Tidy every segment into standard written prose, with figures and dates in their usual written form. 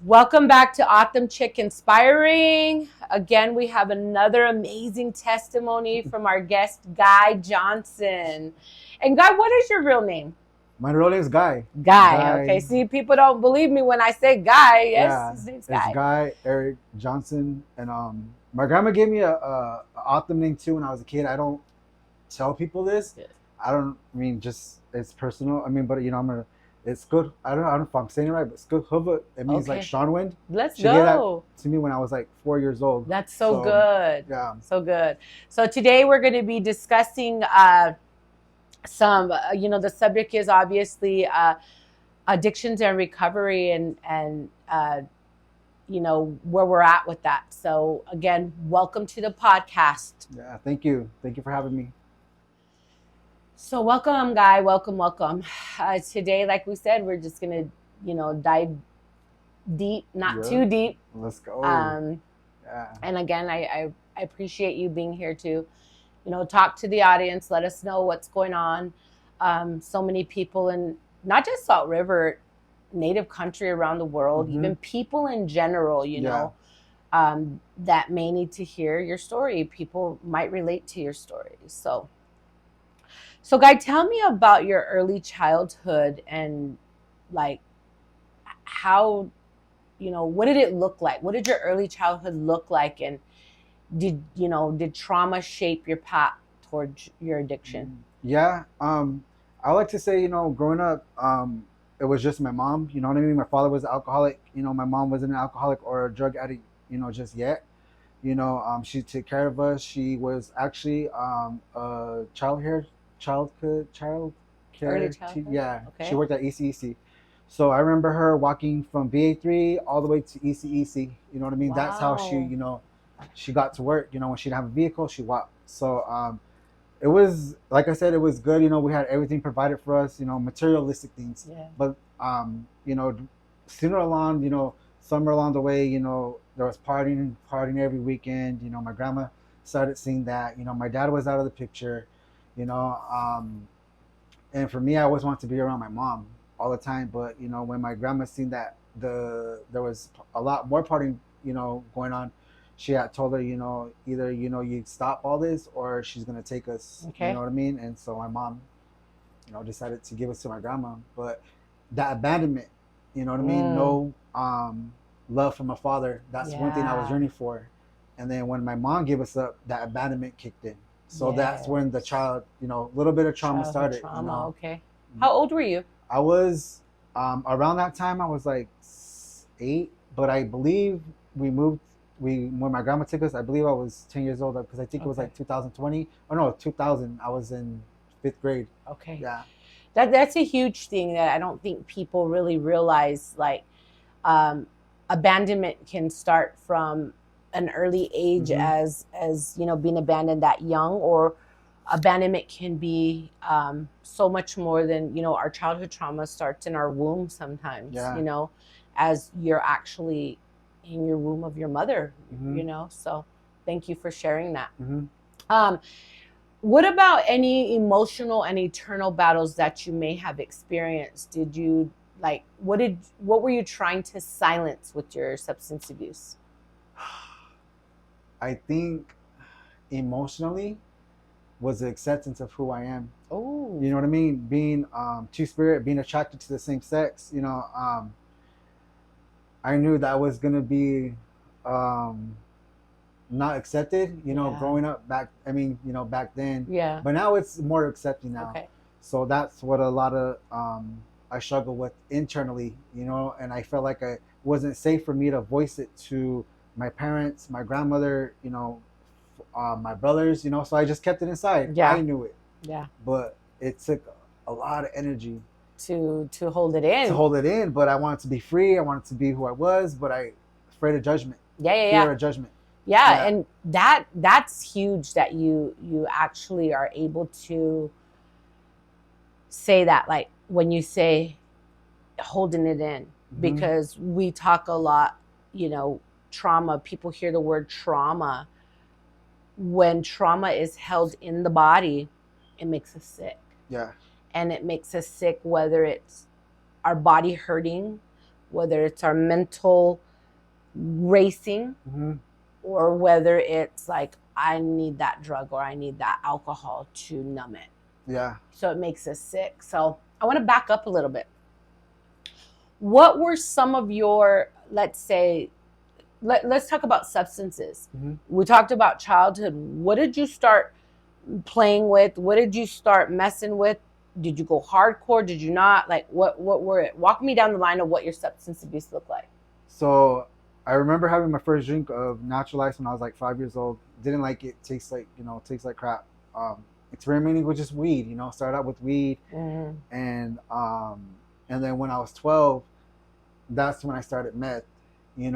Welcome back to Autumn Chick Inspiring. Again, we have another amazing testimony from our guest, Guy Johnson. And Guy, what is your real name? My real name is Guy. Guy. Okay, see, people don't believe me when I say Guy. Yes, Yeah, his name's it's Guy. Guy Eric Johnson, and my grandma gave me a autumn name too when I was a kid. I don't tell people this. Yeah. I don't I mean just it's personal. I mean, but it's good. I don't know if I'm saying it right, but it's good. Hoover. It means Okay. like Sean Wind. Let's She gave that go. to me when I was like 4 years old. That's so good. Yeah. So good. So today we're going to be discussing some, the subject is obviously addictions and recovery and where we're at with that. So again, welcome to the podcast. Yeah. Thank you. Thank you for having me. So welcome, Guy. Welcome. Today, like we said, we're just going to, dive deep, not too deep. Let's go. Yeah. And again, I appreciate you being here to, talk to the audience, let us know what's going on. So many people in not just Salt River, Native country around the world, even people in general, that may need to hear your story. People might relate to your story. So Guy, tell me about your early childhood and like how, what did it look like? What did your early childhood look like? And did trauma shape your path towards your addiction? Yeah. I like to say, growing up, it was just my mom. You know what I mean? My father was an alcoholic. My mom wasn't an alcoholic or a drug addict, just yet. She took care of us. She was actually a child care. Early childhood? Yeah. Okay. She worked at ECEC. So I remember her walking from BA3 all the way to ECEC. You know what I mean? Wow. That's how she, she got to work. When she didn't have a vehicle, she walked. So it was, like I said, it was good. We had everything provided for us, materialistic things. Yeah. But, sooner along, somewhere along the way, there was partying every weekend. My grandma started seeing that. My dad was out of the picture, and for me, I always wanted to be around my mom all the time. But, when my grandma seen that there was a lot more partying, going on, she had told her, either, you stop all this or she's going to take us. Okay. You know what I mean? And so my mom, decided to give us to my grandma. But that abandonment, you know what I mean? No love from my father. That's one thing I was yearning for. And then when my mom gave us up, that abandonment kicked in. So that's when the child, a little bit of trauma started. Trauma, okay. How old were you? I was, around that time, I was like 8, but I believe when my grandma took us, I believe I was 10 years old, because I think it was like 2020. Oh no, 2000. I was in 5th grade. Okay. Yeah. That's a huge thing that I don't think people really realize. Like, abandonment can start from an early age, as being abandoned that young, or abandonment can be so much more than, our childhood trauma starts in our womb sometimes. Yeah. As you're actually in your womb of your mother. So thank you for sharing that. What about any emotional and eternal battles that you may have experienced? Did you what were you trying to silence with your substance abuse? I think emotionally was the acceptance of who I am. Oh. You know what I mean? Being two-spirit, being attracted to the same sex, I knew that was going to be not accepted, growing up back then. Yeah. But now it's more accepted now. Okay. So that's what a lot of I struggle with internally, and I felt like it wasn't safe for me to voice it to my parents, my grandmother, my brothers, so I just kept it inside. Yeah. I knew it. Yeah. But it took a lot of energy to hold it in. To hold it in, but I wanted to be free. I wanted to be who I was, but I afraid of judgment. Yeah. Fear of judgment. Yeah, and that's huge that you actually are able to say that, like when you say holding it in, because we talk a lot, trauma, people hear the word trauma. When trauma is held in the body, it makes us sick. Yeah. And it makes us sick, whether it's our body hurting, whether it's our mental racing, or whether it's like, I need that drug or I need that alcohol to numb it. Yeah. So it makes us sick. So I want to back up a little bit. What were some of your, let's say, let's talk about substances. We talked about childhood. What did you start playing with? What did you start messing with? Did you go hardcore? Did you not? Like, what were it? Walk me down the line of what your substance abuse looked like. So I remember having my first drink of Natural Ice when I was like 5 years old. Didn't like it. Tastes like, tastes like crap. Experimenting with just weed, started out with weed. And then when I was 12, that's when I started meth, and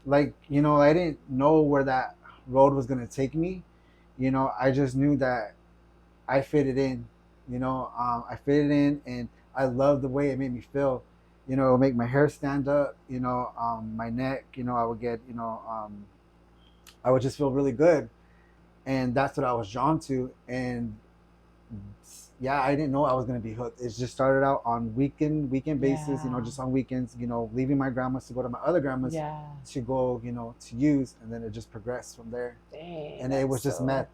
like, I didn't know where that road was going to take me. I just knew that I fitted in, I fitted in, and I loved the way it made me feel. It would make my hair stand up, my neck, I would get, I would just feel really good. And that's what I was drawn to. And yeah, I didn't know I was going to be hooked. It just started out on weekend basis, just on weekends, leaving my grandma's to go to my other grandma's to go, to use. And then it just progressed from there. Dang, and it was just meth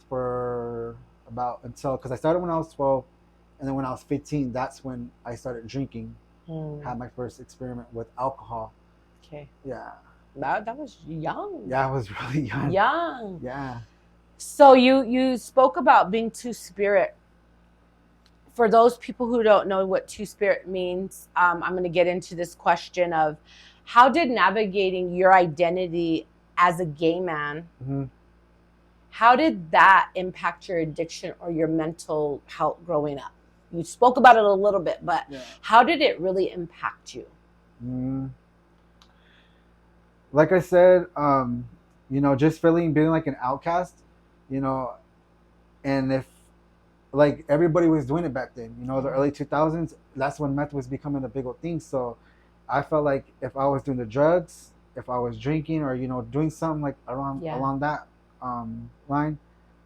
for about because I started when I was 12. And then when I was 15, that's when I started drinking. Had my first experiment with alcohol. Okay. Yeah. That was young. Yeah, I was really young. Young. Yeah. So you spoke about being two-spirit. For those people who don't know what two-spirit means, I'm going to get into this question of how did navigating your identity as a gay man, how did that impact your addiction or your mental health growing up? You spoke about it a little bit, but how did it really impact you? Like I said, just being like an outcast, and if like everybody was doing it back then, the early 2000s, that's when meth was becoming a big old thing. So I felt like if I was doing the drugs, if I was drinking or, doing something like along that line,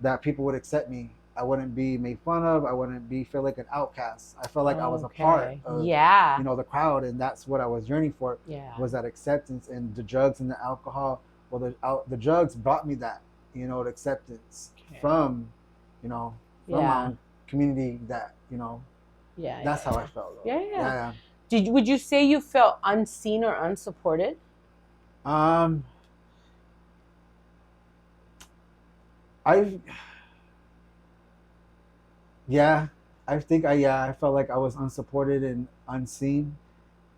that people would accept me. I wouldn't be made fun of. I wouldn't feel like an outcast. I felt like I was a part of, the crowd, and that's what I was yearning for. Was that acceptance. And the drugs and the alcohol. Well, the drugs brought me that, the acceptance from, from my own community. That that's how I felt. Yeah. Would you say you felt unseen or unsupported? I think I felt like I was unsupported and unseen,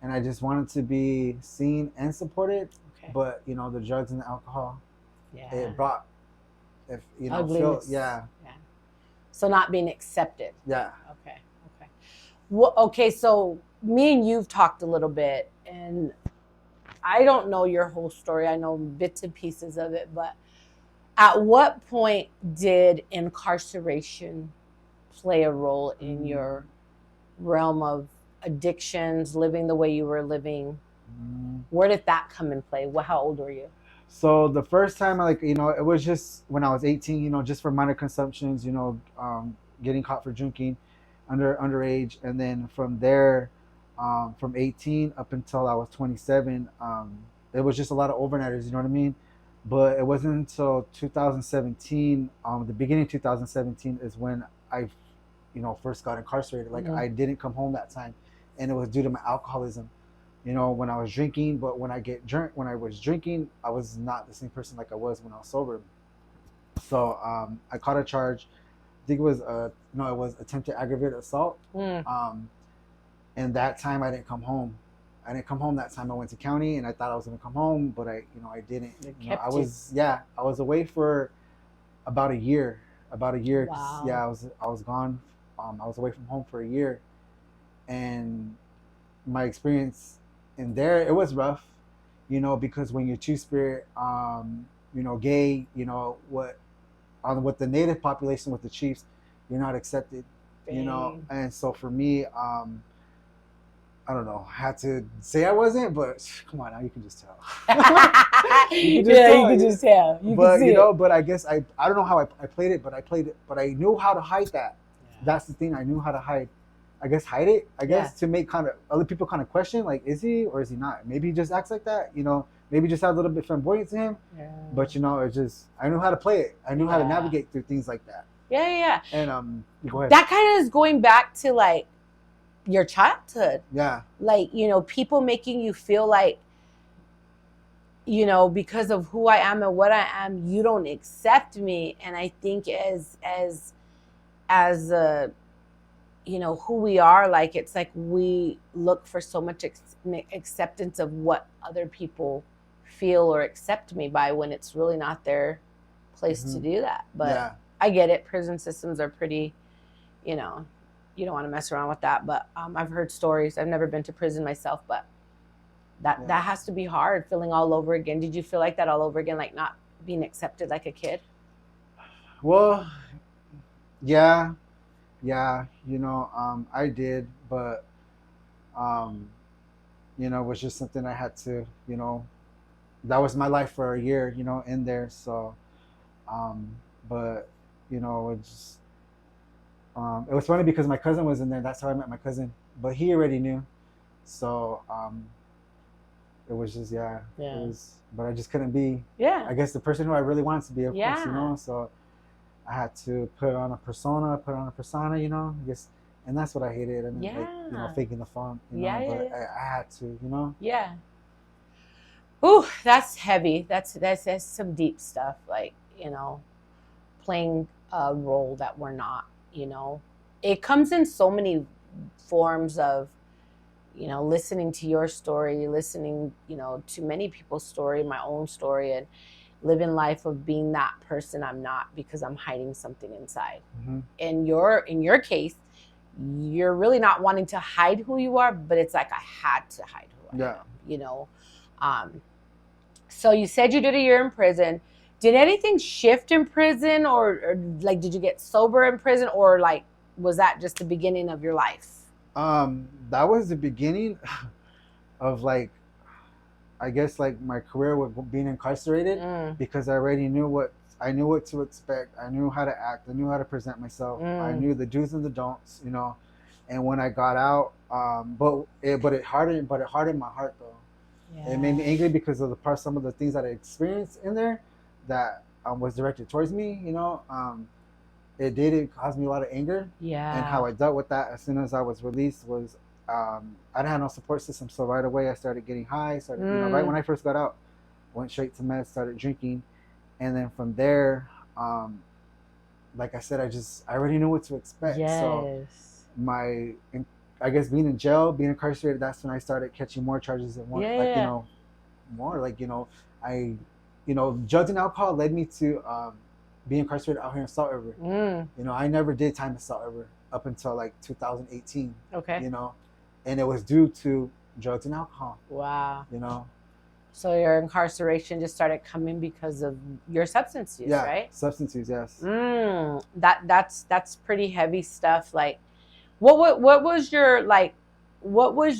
and I just wanted to be seen and supported. Okay. But the drugs and the alcohol, it brought, So not being accepted. Yeah. Okay. Well, okay. So me and you've talked a little bit, and I don't know your whole story. I know bits and pieces of it, but at what point did incarceration play a role in your realm of addictions, living the way you were living? Where did that come in play? How old were you? So the first time, it was just when I was 18, just for minor consumptions, getting caught for drinking underage. And then from there, from 18 up until I was 27, it was just a lot of overnighters, you know what I mean? But it wasn't until 2017, the beginning of 2017 is when I first got incarcerated. I didn't come home that time, and it was due to my alcoholism. When I was drinking, but when I was drinking, I was not the same person like I was when I was sober. So I caught a charge. I think it was attempted aggravated assault. And that time I didn't come home. I didn't come home that time. I went to county, and I thought I was going to come home, but I didn't. I was away for about a year. Wow. Yeah, I was gone. I was away from home for a year, and my experience in there, it was rough, because when you're two-spirit, gay, with the native population, with the chiefs, you're not accepted, and so for me, I don't know, I had to say I wasn't, but come on now, you can just tell. You can just tell. But I guess I don't know how I played it, but I knew how to hide that. Yeah. That's the thing, I knew how to hide. I guess, hide it. I guess to make kind of other people kind of question, like, is he or is he not? Maybe he just acts like that, you know. Maybe just have a little bit flamboyant to him. Yeah. But you know, it's just I knew how to play it. I knew how to navigate through things like that. Yeah. And go ahead. That kind of is going back to like your childhood. Yeah. Like, you know, people making you feel like, you know, because of who I am and what I am, you don't accept me. And I think as you know, who we are, like, it's like we look for so much acceptance of what other people feel or accept me by, when it's really not their place to do that. But I get it. Prison systems are pretty, you know, you don't want to mess around with that. But I've heard stories. I've never been to prison myself, but that has to be hard, feeling all over again. Did you feel like that all over again, like not being accepted like a kid? Well, yeah, you know, I did, but you know, it was just something I had to, you know, that was my life for a year, you know, in there. So, but you know, it's it was funny because my cousin was in there. That's how I met my cousin, but he already knew. So, it was just, it was, but I just couldn't be, I guess, the person who I really wanted to be, of course, you know. So I had to put on a persona, you know, I guess, and that's what I hated. And like, you know, faking the funk, you know, but I had to, you know. Yeah. Ooh, that's heavy. That's some deep stuff. Like, you know, playing a role that we're not, you know. It comes in so many forms of, you know, listening to your story, listening, you know, to many people's story, my own story, and living life of being that person I'm not because I'm hiding something inside. Mm-hmm. In your case, you're really not wanting to hide who you are, but it's like I had to hide who I am, you know. So you said you did a year in prison. Did anything shift in prison, or like did you get sober in prison, or like was that just the beginning of your life? That was the beginning of, like, I guess, like, my career with being incarcerated, because I already knew what to expect. I knew how to act. I knew how to present myself. I knew the do's and the don'ts, you know. And when I got out, but it hardened my heart, though. Yeah. It made me angry because of some of the things that I experienced in there that was directed towards me, you know. It caused me a lot of anger. Yeah. And how I dealt with that as soon as I was released was, I didn't have no support system. So right away I started getting high. You know, right when I first got out, went straight to meth, started drinking. And then from there, like I said, I already knew what to expect. Yes. So I guess being in jail, being incarcerated, that's when I started catching more charges and more, like, you know, more like, you know, drugs and alcohol led me to be incarcerated out here in Salt River. You know, I never did time in Salt River up until like 2018. Okay. You know, and it was due to drugs and alcohol. Wow. You know. So your incarceration just started coming because of your substance use, right? Substance use, yes. That's pretty heavy stuff. Like, what was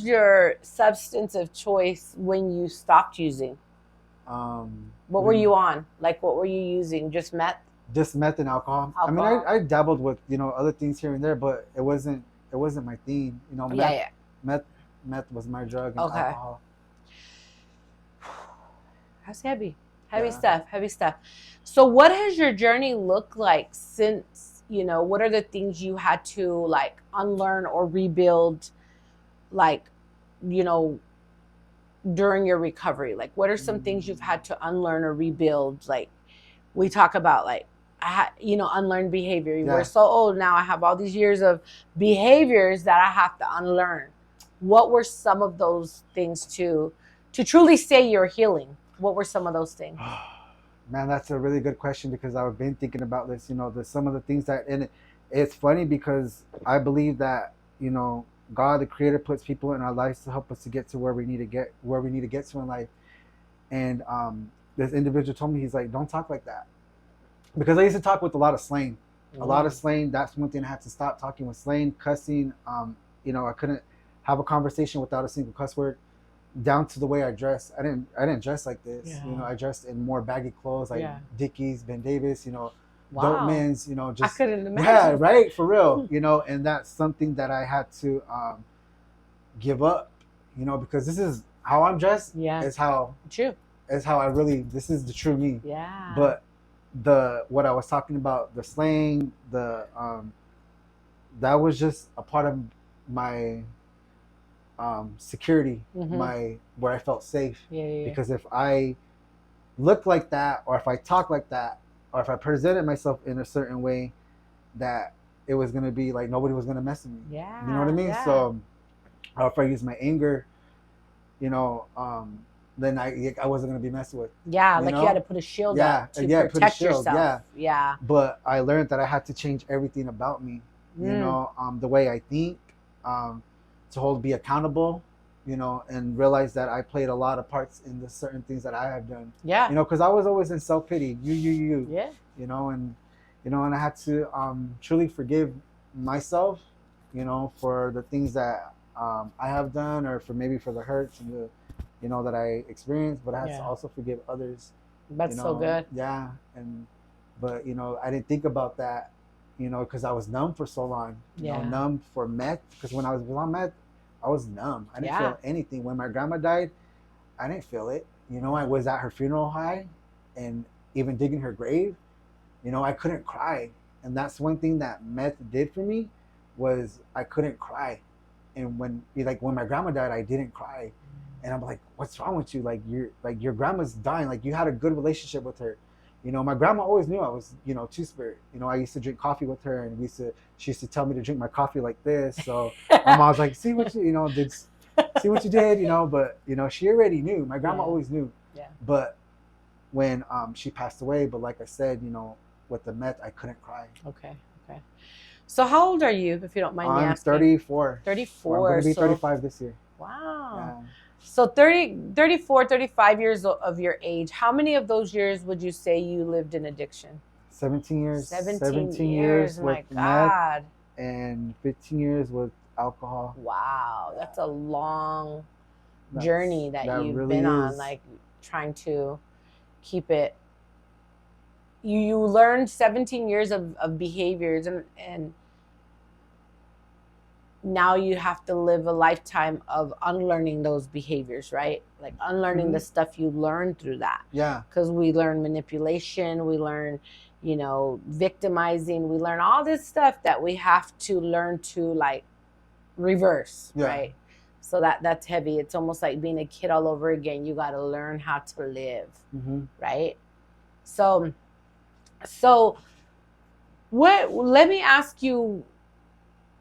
your substance of choice when you stopped using? What were you on? Like, what were you using? Just meth? Just meth and alcohol. I mean, I dabbled with, you know, other things here and there, but it wasn't my thing. You know, meth was my drug, and alcohol. That's heavy stuff. So what has your journey looked like since, you know, what are the things you had to, like, unlearn or rebuild, like, you know, during your recovery? Like, what are some things you've had to unlearn or rebuild? Like, we talk about, like, unlearned behavior. We're so old now. I have all these years of behaviors that I have to unlearn. What were some of those things to truly say you're healing? What were some of those things? Man, that's a really good question, because I've been thinking about this, you know, some of the things that, and it's funny because I believe that, you know, God, the Creator, puts people in our lives to help us to get to where we need to get to in life. And this individual told me, he's like, don't talk like that. Because I used to talk with a lot of slang. A lot of slang. That's one thing I had to stop talking with slang, cussing. You know, I couldn't have a conversation without a single cuss word. Down to the way I dress. I didn't dress like this. Yeah. You know, I dressed in more baggy clothes, like Dickies, Ben Davis, you know, dope mans, you know, I just couldn't imagine. yeah, right, for real, you know, and that's something that I had to give up, you know, because this is how I'm dressed. Yeah, is how true. Is how I really. This is the true me. Yeah. But what I was talking about, the slang, that was just a part of my security, where I felt safe. Yeah. Because if I looked like that, or if I talked like that, or if I presented myself in a certain way, that it was gonna be like nobody was gonna mess with me. Yeah. You know what I mean? Yeah. So, or if I use my anger, you know, then I wasn't gonna be messed with. Yeah, like you had to put a shield up to protect yourself. Yeah. Yeah. But I learned that I had to change everything about me. You know, the way I think, to be accountable, you know, and realize that I played a lot of parts in the certain things that I have done. Yeah. You know, because I was always in self-pity. You. Yeah. You know, and I had to truly forgive myself, you know, for the things that I have done, or for the hurts and the, you know, that I experienced. But I had to also forgive others. That's so good. Yeah, but you know, I didn't think about that, you know, because I was numb for so long. You know, numb for meth. Because when I was on meth, I was numb. I didn't feel anything. When my grandma died, I didn't feel it. You know, I was at her funeral high, and even digging her grave, you know, I couldn't cry. And that's one thing that meth did for me, was I couldn't cry. And when my grandma died, I didn't cry. And I'm like, what's wrong with you? Like, your grandma's dying. Like, you had a good relationship with her. You know, my grandma always knew I was, you know, two-spirit. You know, I used to drink coffee with her, and she used to tell me to drink my coffee like this. So my mom was like, see what you did, you know. But, you know, she already knew. My grandma always knew. Yeah. But when she passed away, but like I said, you know, with the meth, I couldn't cry. Okay. So how old are you, if you don't mind me asking? I'm 34. 34. I'm going to be 35 this year. Wow. Yeah. So 34, 35 years of your age, how many of those years would you say you lived in addiction? 17 years. 17 years with meth, and 15 years with alcohol. Wow. That's a long journey that you've really been on, like trying to keep it. You learned 17 years of behaviors, and now you have to live a lifetime of unlearning those behaviors, right? Like unlearning the stuff you learned through that. Yeah. Because we learn manipulation, we learn, you know, victimizing, we learn all this stuff that we have to learn to like reverse, right? So that's heavy. It's almost like being a kid all over again. You got to learn how to live, right? So let me ask you,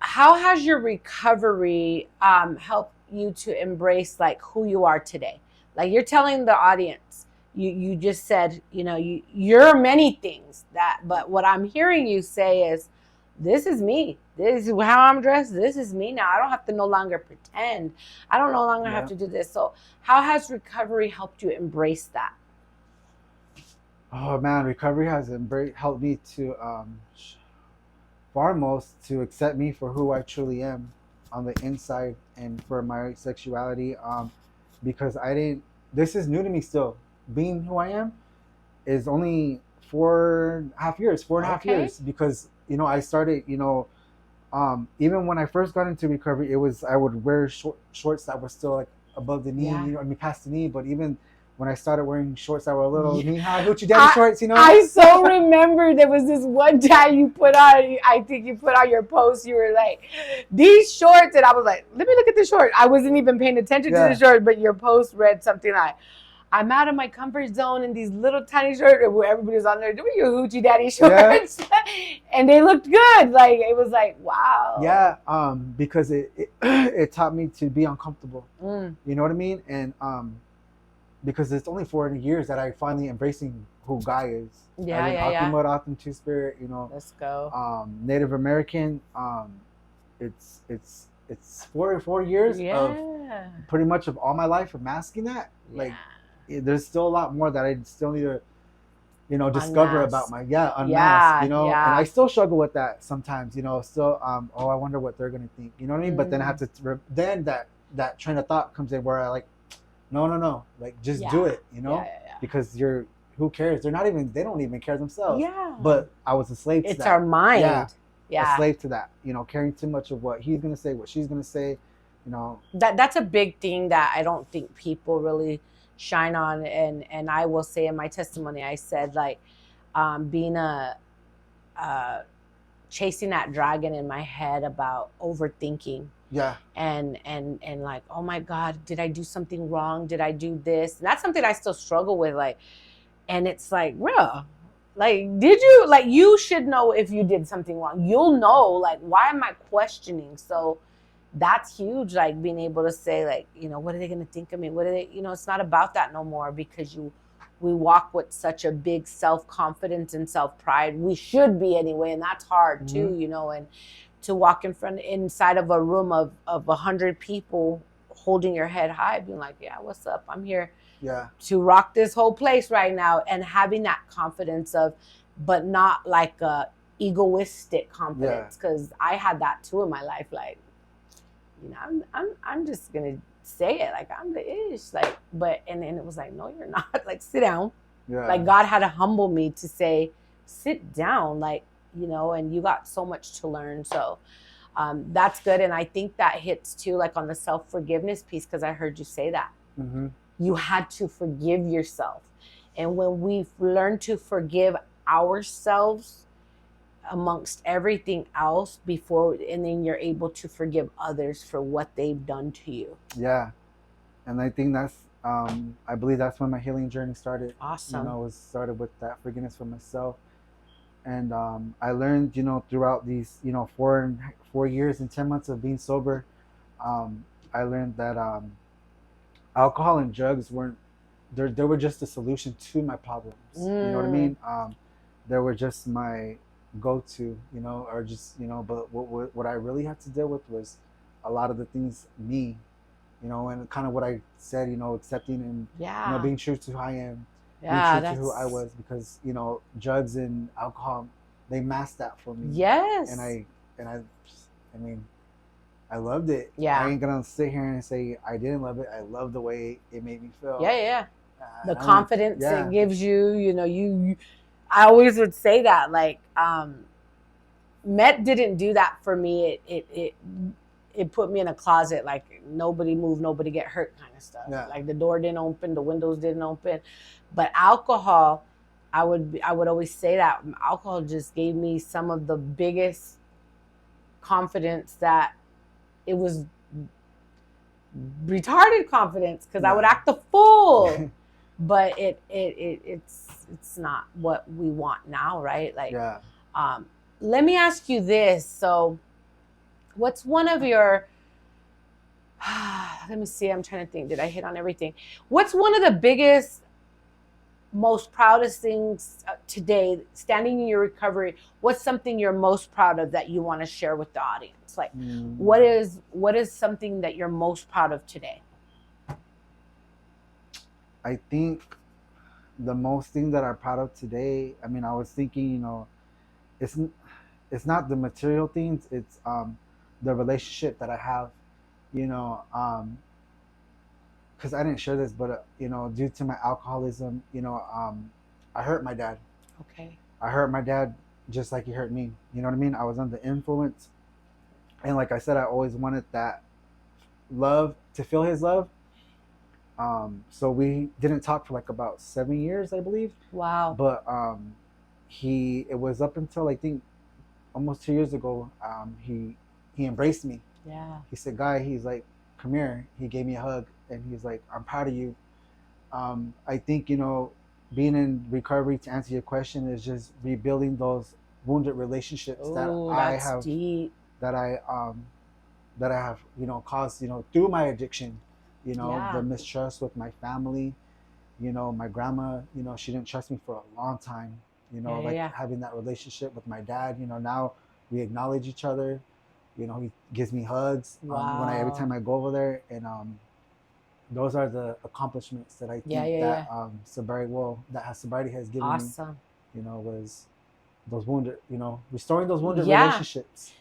how has your recovery helped you to embrace like who you are today? Like you're telling the audience, you just said, you know, you're many things but what I'm hearing you say is, this is me. This is how I'm dressed. This is me now. I don't have to no longer pretend. I don't no longer have to do this. So how has recovery helped you embrace that? Oh man, recovery has helped me to foremost to accept me for who I truly am on the inside, and for my sexuality, because this is new to me still. Being who I am is only 4.5 years, because, you know, I started, you know, even when I first got into recovery, I would wear shorts that were still like above the knee, you know, I mean past the knee, but even when I started wearing shorts that were a little knee-high hoochie daddy shorts, you know? I so remember there was this one time you put on, I think you put on your post, you were like, these shorts, and I was like, let me look at the short. I wasn't even paying attention to the short, but your post read something like, I'm out of my comfort zone in these little tiny shorts, where everybody's on there doing your hoochie daddy shorts, and they looked good. Like, it was like, wow. Yeah, because it taught me to be uncomfortable. You know what I mean? And because it's only 4 years that I finally embracing who Guy is. Akim Two-Spirit, you know. Let's go. Native American. It's 4 years of pretty much of all my life of masking that. Like, there's still a lot more that I still need to, you know, discover about my unmask. You know, and I still struggle with that sometimes. You know, still I wonder what they're gonna think. You know what I mean? But then I have to then that train of thought comes in where I like, no, like just do it, you know, because who cares? They don't even care themselves. Yeah. But I was a slave to it's that. our mind. A slave to that, caring too much of what he's going to say, what she's going to say, That's a big thing that I don't think people really shine on. And I will say in my testimony, I said, like, being chasing that dragon in my head about overthinking. Yeah. And like, oh my God, did I do something wrong? Did I do this? And that's something I still struggle with. Like, and it's like, bro, like, did you, like, you should know if you did something wrong. You'll know, like, why am I questioning? So that's huge. Like, being able to say, like, what are they going to think of me? What are they, it's not about that no more, because we walk with such a big self-confidence and self-pride. We should be anyway. And that's hard too, and to walk inside of a room of 100 people holding your head high, being like, yeah, what's up? I'm here to rock this whole place right now. And having that confidence but not like a egoistic confidence. Cause I had that too in my life. Like, I'm just going to say it. Like, I'm the ish. Like, and it was like, no, you're not. Like, sit down. Yeah. Like, God had to humble me to say, sit down. Like, and you got so much to learn. So that's good. And I think that hits too, like, on the self-forgiveness piece, because I heard you say that. Mm-hmm. You had to forgive yourself. And when we learn to forgive ourselves amongst everything else and then you're able to forgive others for what they've done to you. Yeah. And I think that's, I believe that's when my healing journey started. Awesome. It was started with that forgiveness for myself. And I learned, throughout these, 4 years and 10 months of being sober, I learned that alcohol and drugs they were just a solution to my problems. You know what I mean? They were just my go-to, or just, but what I really had to deal with was a lot of the things me, and kind of what I said, accepting and, being true to who I am. Yeah, being true to who I was, because drugs and alcohol, they masked that for me. Yes. And I mean, I loved it. Yeah. I ain't gonna sit here and say I didn't love it. I love the way it made me feel. Yeah. The confidence it gives you. I always would say that, like, Met didn't do that for me. It put me in a closet, like, nobody move, nobody get hurt kind of stuff. Yeah. Like, the door didn't open, the windows didn't open. But alcohol, I would always say that alcohol just gave me some of the biggest confidence, that it was retarded confidence, because I would act a fool. But it's not what we want now, right? Like, let me ask you this. So, what's one of your, let me see, I'm trying to think, did I hit on everything? What's one of the biggest, most proudest things today, standing in your recovery? What's something you're most proud of that you want to share with the audience? Like, what is something that you're most proud of today? I think the most thing that I'm proud of today, I mean, I was thinking, it's not the material things, it's the relationship that I have, because I didn't share this, but due to my alcoholism, I hurt my dad. Okay. I hurt my dad just like he hurt me. You know what I mean? I was under influence, and like I said, I always wanted that love, to feel his love. So we didn't talk for like about 7 years, I believe. Wow. But it was up until, I think, almost 2 years ago, he embraced me. Yeah. He said, Guy, he's like, come here. He gave me a hug, and he's like, I'm proud of you. I think, being in recovery, to answer your question, is just rebuilding those wounded relationships that I have, deep. that I have, caused, through my addiction. The mistrust with my family, my grandma, she didn't trust me for a long time, having that relationship with my dad, now we acknowledge each other, he gives me hugs. Wow. Every time I go over there, and those are the accomplishments that I think that sobriety has given me, was those wounded, restoring those wounded relationships.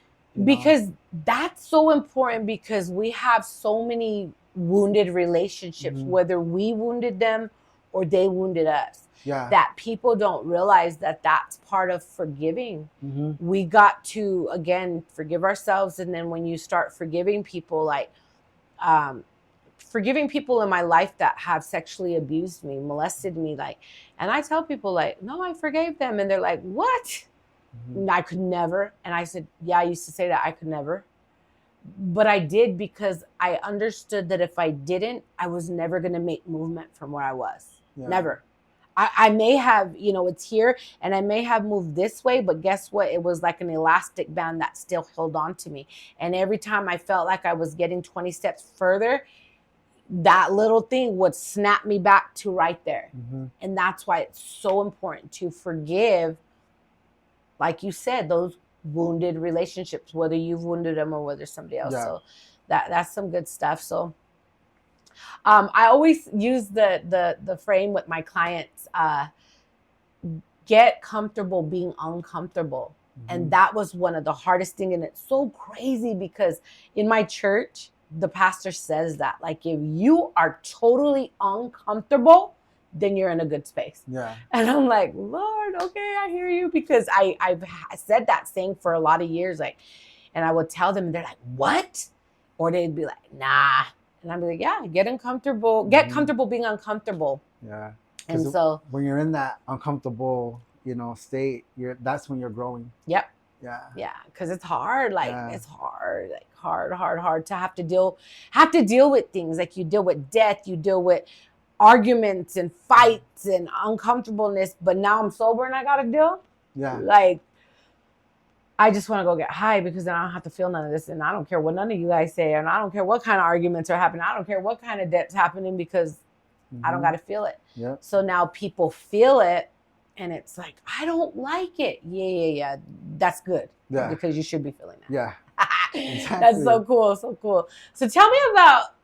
Because that's so important, because we have so many wounded relationships, whether we wounded them or they wounded us. that people don't realize that that's part of forgiving. Mm-hmm. We got to, again, forgive ourselves. And then when you start forgiving people, like forgiving people in my life that have sexually abused me, molested me, like, and I tell people like, no, I forgave them. And they're like, what? Mm-hmm. I could never. And I said, yeah, I used to say that I could never. But I did because I understood that if I didn't, I was never going to make movement from where I was. Yeah. Never. I may have, it's here and I may have moved this way, but guess what? It was like an elastic band that still held on to me. And every time I felt like I was getting 20 steps further, that little thing would snap me back to right there. Mm-hmm. And that's why it's so important to forgive, like you said, those wounded relationships, whether you've wounded them or whether somebody else. Yeah. So that's some good stuff. So I always use the frame with my clients, get comfortable being uncomfortable. Mm-hmm. And that was one of the hardest things. And it's so crazy because in my church, the pastor says that, like, if you are totally uncomfortable, then you're in a good space. Yeah. And I'm like, Lord, okay, I hear you. Because I've said that saying for a lot of years, like, and I would tell them and they're like, what? Or they'd be like, nah. And I'd be like, yeah, get uncomfortable, get comfortable being uncomfortable. Yeah. And so when you're in that uncomfortable, state, that's when you're growing. Yep. Yeah. Yeah. Cause it's hard. Like it's hard, like hard to have to deal with things. Like you deal with death, you deal with arguments and fights and uncomfortableness. But now I'm sober and I got to deal. Yeah. Like, I just want to go get high because then I don't have to feel none of this. And I don't care what none of you guys say. And I don't care what kind of arguments are happening. I don't care what kind of debt's happening because I don't got to feel it. Yep. So now people feel it and it's like, I don't like it. Yeah. That's good. Yeah. Because you should be feeling that. Yeah. Exactly. That's so cool. So cool. So tell me about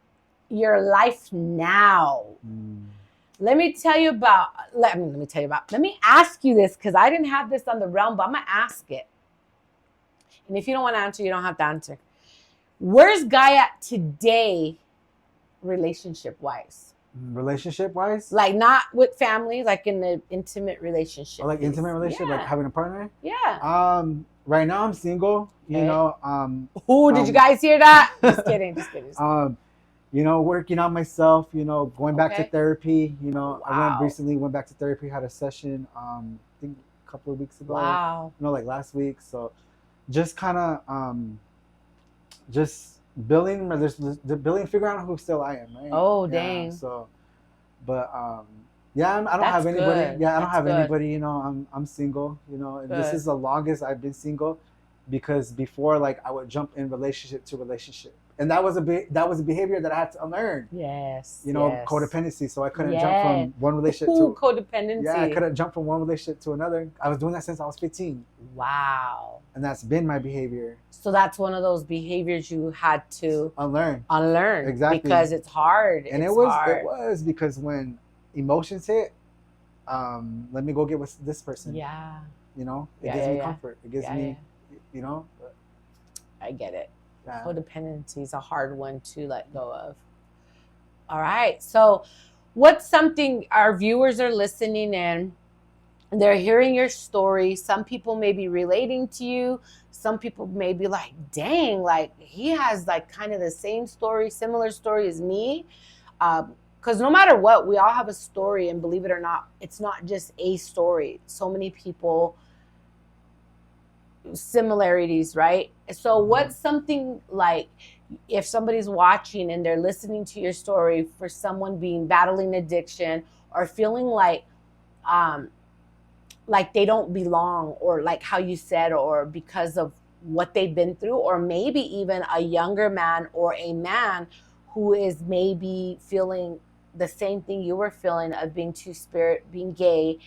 your life now. Let me ask you this because I didn't have this on the realm, but I'm going to ask it. And if you don't want to answer, you don't have to answer. Where's Guy at today, relationship-wise? Relationship-wise? Like not with family, like in the intimate relationship. Like intimate relationship, like having a partner? Yeah. Right now I'm single, did you guys hear that? Just kidding. Working on myself, going back to therapy, Wow. I went back to therapy, had a session, I think a couple of weeks ago. Wow. Like last week. So just kind of, just figuring out who still I am, right? Oh, dang. So, but, I don't That's have anybody. good. Yeah, I don't That's have good. anybody, I'm single, and this is the longest I've been single because before, like, I would jump in relationship to relationship. And that was a behavior that I had to unlearn. Yes. Codependency. So I couldn't jump from one relationship to codependency. Yeah, I couldn't jump from one relationship to another. I was doing that since I was 15. Wow. And that's been my behavior. So that's one of those behaviors you had to unlearn. Exactly. Because it's hard. And it was because when emotions hit, let me go get with this person. Yeah. It gives me comfort. It gives me, I get it. Yeah. Codependency is a hard one to let go of. All right. So what's something our viewers are listening in, they're hearing your story. Some people may be relating to you. Some people may be like, dang, like he has like kind of the same story, similar story as me. Because no matter what, we all have a story. And believe it or not, it's not just a story. So many people, similarities, right? So what's something like if somebody's watching and they're listening to your story for someone battling addiction or feeling like they don't belong, or like how you said, or because of what they've been through, or maybe even a younger man or a man who is maybe feeling the same thing you were feeling of being two-spirit, being gay,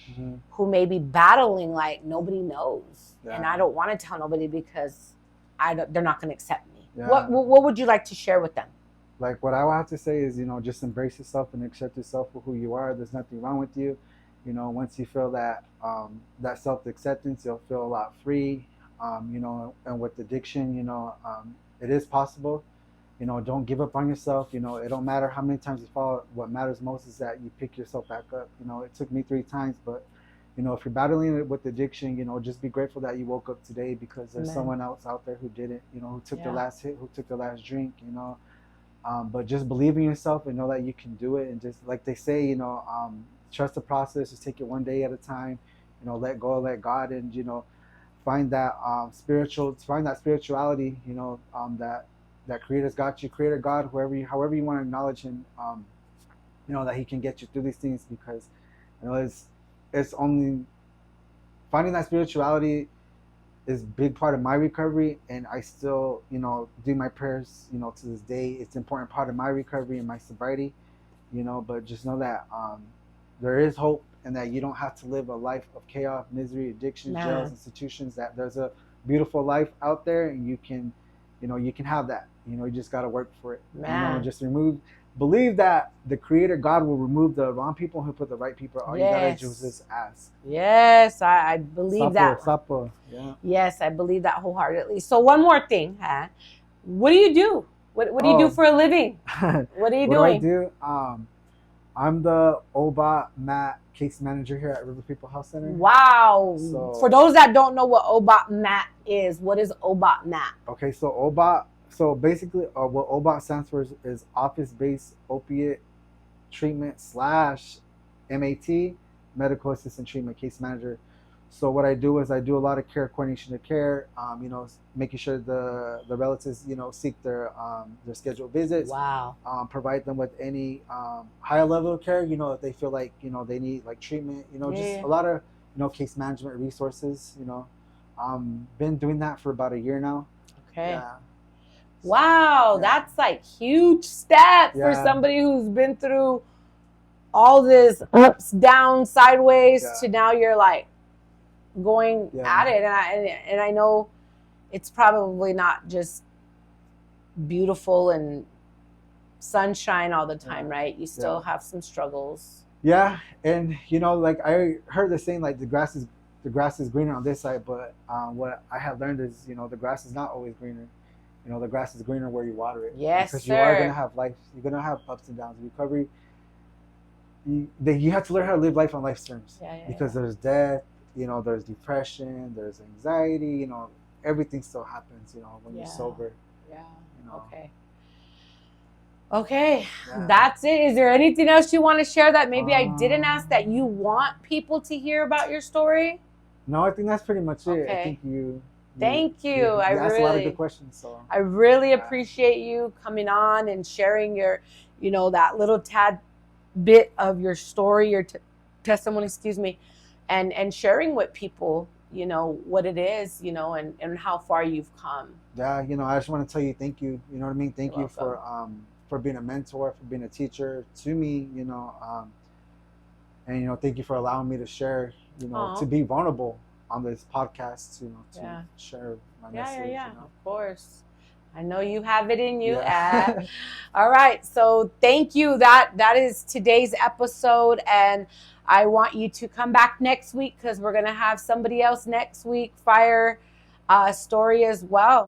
who may be battling like nobody knows. Yeah. And I don't want to tell nobody because they're not going to accept me. Yeah. What would you like to share with them? Like what I would have to say is, just embrace yourself and accept yourself for who you are. There's nothing wrong with you. Once you feel that that self-acceptance, you'll feel a lot free. And with addiction, it is possible. You know, don't give up on yourself. You know, it don't matter how many times you fall. What matters most is that you pick yourself back up. You know, it took me 3 times, but you know, if you're battling it with addiction, you know, just be grateful that you woke up today, because there's someone else out there who didn't, you know, who took the last hit, who took the last drink, you know. But just believe in yourself and know that you can do it. And just like they say, you know, trust the process, just take it one day at a time, you know, let go, let God, and, you know, find that spirituality, you know, that Creator's got you, Creator God, however you want to acknowledge Him, you know, that He can get you through these things, because, you know, it's only finding that spirituality is a big part of my recovery, and I still, you know, do my prayers, you know, to this day. It's an important part of my recovery and my sobriety, you know. But just know that there is hope, and that you don't have to live a life of chaos, misery, addiction, jails, institutions. That there's a beautiful life out there, and you can have that. You know, you just got to work for it. You know, just believe that the Creator God will remove the wrong people and He'll put the right people. All you gotta do is just ask. Yes, I believe that. Yeah. Yes, I believe that wholeheartedly. So one more thing, huh? What do you do? What do you do for a living? What are you doing? What do I do? I'm the OBOT MAT case manager here at River People Health Center. Wow. So, for those that don't know what OBOT MAT is, what is OBOT MAT? Okay, so OBOT. So basically, what OBOT stands for is Office-Based Opiate Treatment / MAT, Medical Assistant Treatment Case Manager. So what I do is I do a lot of care coordination of care, you know, making sure the relatives, you know, seek their scheduled visits. Wow. Provide them with any higher level of care, you know, if they feel like, you know, they need like treatment, you know, just a lot of, you know, case management resources, you know. Been doing that for about a year now. Okay. Yeah. Wow, that's like huge step for somebody who's been through all this ups, downs, sideways to now you're like going at it. And I know it's probably not just beautiful and sunshine all the time, right? You still have some struggles. Yeah, and you know, like I heard the saying, like the grass is greener on this side, but what I have learned is, you know, the grass is not always greener. You know, the grass is greener where you water it. Yes, because you are going to have life. You're going to have ups and downs. Recovery, you have to learn how to live life on life's terms. Because there's death, you know, there's depression, there's anxiety, you know, everything still happens, you know, when you're sober. Yeah. You know. Okay. That's it. Is there anything else you want to share that maybe I didn't ask that you want people to hear about your story? No, I think that's pretty much it. I think you Thank you. I asked a lot of good questions. So I really appreciate you coming on and sharing your, you know, that little tad bit of your story, your testimony, and sharing with people, you know, what it is, you know, and how far you've come. Yeah, you know, I just want to tell you thank you. You know what I mean? Thank you for being a mentor, for being a teacher to me, you know, and, you know, thank you for allowing me to share, you know, to be vulnerable on this podcast, you know, to share my message. You know? Of course. I know you have it in you. All right. So thank you. That is today's episode. And I want you to come back next week because we're going to have somebody else next week fire story as well.